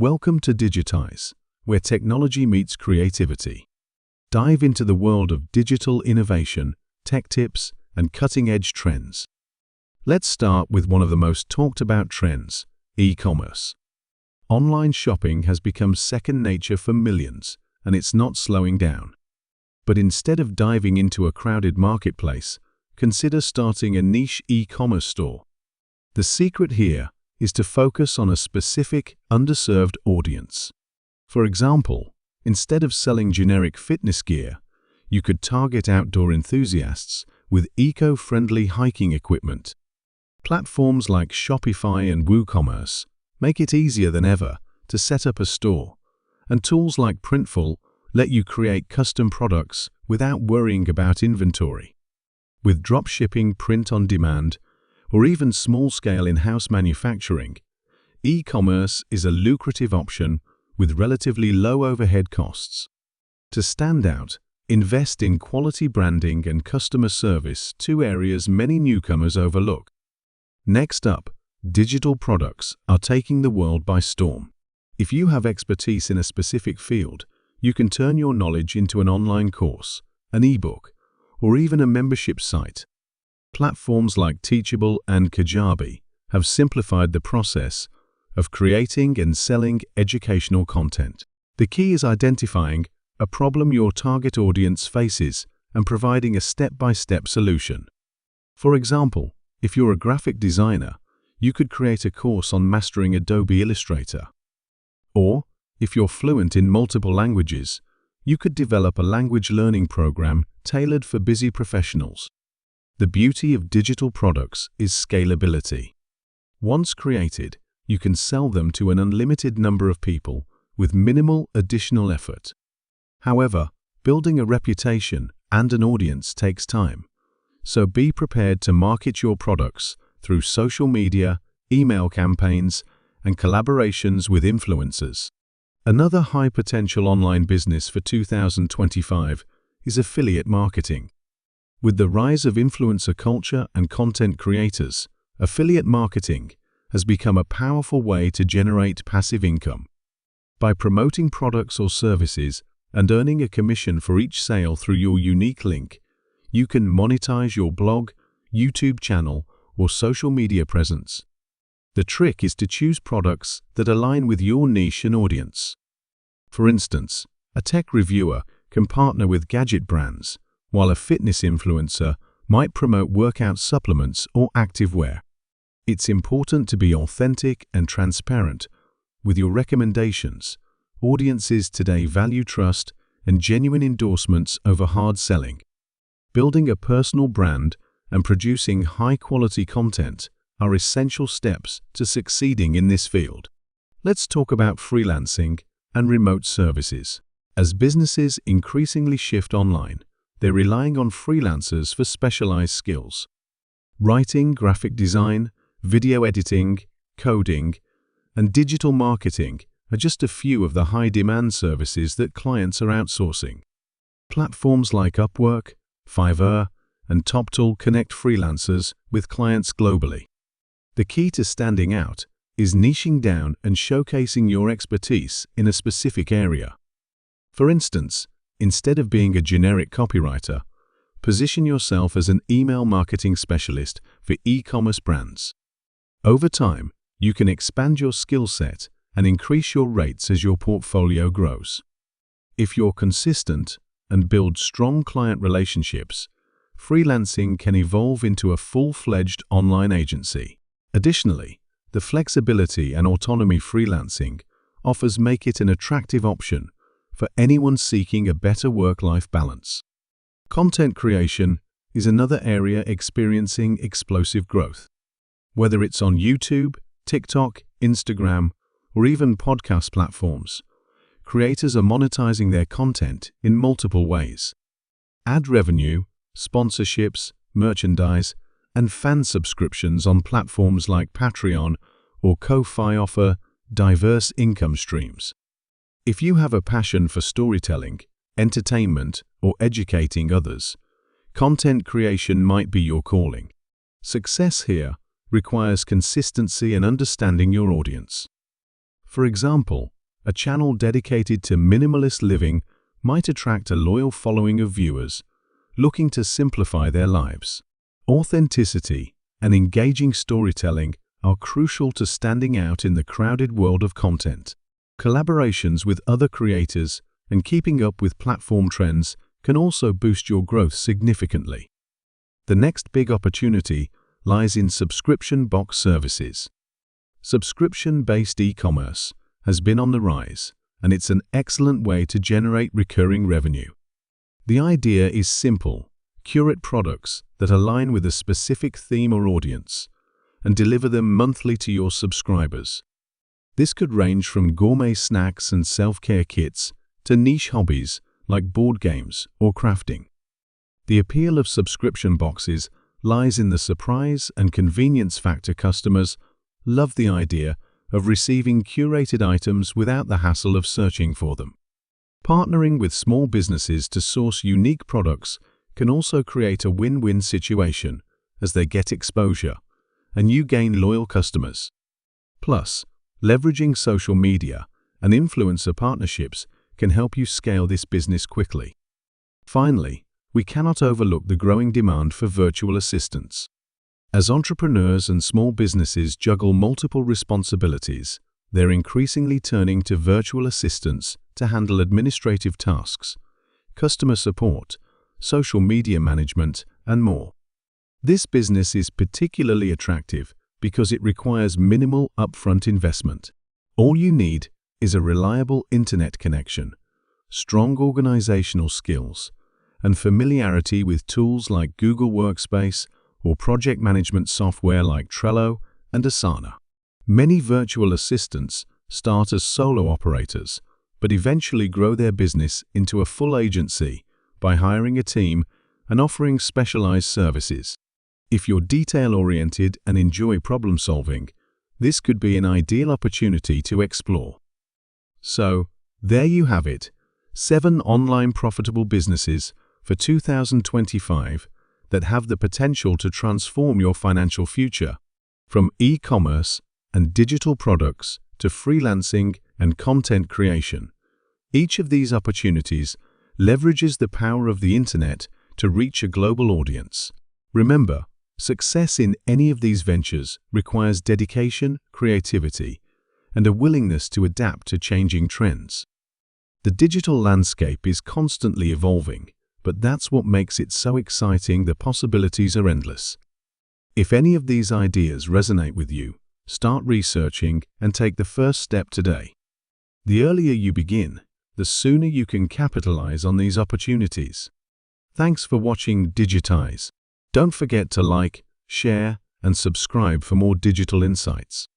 Welcome to Digitize, where technology meets creativity. Dive into the world of digital innovation, tech tips, and cutting-edge trends. Let's start with one of the most talked about trends, e-commerce. Online shopping has become second nature for millions, and it's not slowing down. But instead of diving into a crowded marketplace, consider starting a niche e-commerce store. The secret here is to focus on a specific, underserved audience. For example, instead of selling generic fitness gear, you could target outdoor enthusiasts with eco-friendly hiking equipment. Platforms like Shopify and WooCommerce make it easier than ever to set up a store, and tools like Printful let you create custom products without worrying about inventory. With dropshipping, print on demand, or even small-scale in-house manufacturing, e-commerce is a lucrative option with relatively low overhead costs. To stand out, invest in quality branding and customer service, two areas many newcomers overlook. Next up, digital products are taking the world by storm. If you have expertise in a specific field, you can turn your knowledge into an online course, an ebook, or even a membership site. Platforms like Teachable and Kajabi have simplified the process of creating and selling educational content. The key is identifying a problem your target audience faces and providing a step-by-step solution. For example, if you're a graphic designer, you could create a course on mastering Adobe Illustrator. Or, if you're fluent in multiple languages, you could develop a language learning program tailored for busy professionals. The beauty of digital products is scalability. Once created, you can sell them to an unlimited number of people with minimal additional effort. However, building a reputation and an audience takes time, so be prepared to market your products through social media, email campaigns, and collaborations with influencers. Another high-potential online business for 2025 is affiliate marketing. With the rise of influencer culture and content creators, affiliate marketing has become a powerful way to generate passive income. By promoting products or services and earning a commission for each sale through your unique link, you can monetize your blog, YouTube channel, or social media presence. The trick is to choose products that align with your niche and audience. For instance, a tech reviewer can partner with gadget brands, while a fitness influencer might promote workout supplements or activewear. It's important to be authentic and transparent with your recommendations. Audiences today value trust and genuine endorsements over hard selling. Building a personal brand and producing high-quality content are essential steps to succeeding in this field. Let's talk about freelancing and remote services. As businesses increasingly shift online, they're relying on freelancers for specialized skills. Writing, graphic design, video editing, coding, and digital marketing are just a few of the high-demand services that clients are outsourcing. Platforms like Upwork, Fiverr, and TopTool connect freelancers with clients globally. The key to standing out is niching down and showcasing your expertise in a specific area. For instance, instead of being a generic copywriter, position yourself as an email marketing specialist for e-commerce brands. Over time, you can expand your skill set and increase your rates as your portfolio grows. If you're consistent and build strong client relationships, freelancing can evolve into a full-fledged online agency. Additionally, the flexibility and autonomy freelancing offers make it an attractive option for anyone seeking a better work-life balance. Content creation is another area experiencing explosive growth. Whether it's on YouTube, TikTok, Instagram, or even podcast platforms, creators are monetizing their content in multiple ways. Ad revenue, sponsorships, merchandise, and fan subscriptions on platforms like Patreon or Ko-fi offer diverse income streams. If you have a passion for storytelling, entertainment, or educating others, content creation might be your calling. Success here requires consistency and understanding your audience. For example, a channel dedicated to minimalist living might attract a loyal following of viewers looking to simplify their lives. Authenticity and engaging storytelling are crucial to standing out in the crowded world of content. Collaborations with other creators and keeping up with platform trends can also boost your growth significantly. The next big opportunity lies in subscription box services. Subscription-based e-commerce has been on the rise, and it's an excellent way to generate recurring revenue. The idea is simple: curate products that align with a specific theme or audience and deliver them monthly to your subscribers. This could range from gourmet snacks and self-care kits to niche hobbies like board games or crafting. The appeal of subscription boxes lies in the surprise and convenience factor. Customers love the idea of receiving curated items without the hassle of searching for them. Partnering with small businesses to source unique products can also create a win-win situation, as they get exposure and you gain loyal customers. Plus, leveraging social media and influencer partnerships can help you scale this business quickly. Finally, we cannot overlook the growing demand for virtual assistants. As entrepreneurs and small businesses juggle multiple responsibilities, they're increasingly turning to virtual assistants to handle administrative tasks, customer support, social media management, and more. This business is particularly attractive because it requires minimal upfront investment. All you need is a reliable internet connection, strong organizational skills, and familiarity with tools like Google Workspace or project management software like Trello and Asana. Many virtual assistants start as solo operators, but eventually grow their business into a full agency by hiring a team and offering specialized services. If you're detail-oriented and enjoy problem-solving, this could be an ideal opportunity to explore. So, there you have it, 7 online profitable businesses for 2025 that have the potential to transform your financial future. From e-commerce and digital products to freelancing and content creation, each of these opportunities leverages the power of the internet to reach a global audience. Remember, success in any of these ventures requires dedication, creativity, and a willingness to adapt to changing trends. The digital landscape is constantly evolving, but that's what makes it so exciting. The possibilities are endless. If any of these ideas resonate with you, start researching and take the first step today. The earlier you begin, the sooner you can capitalize on these opportunities. Thanks for watching Digitize. Don't forget to like, share, and subscribe for more digital insights.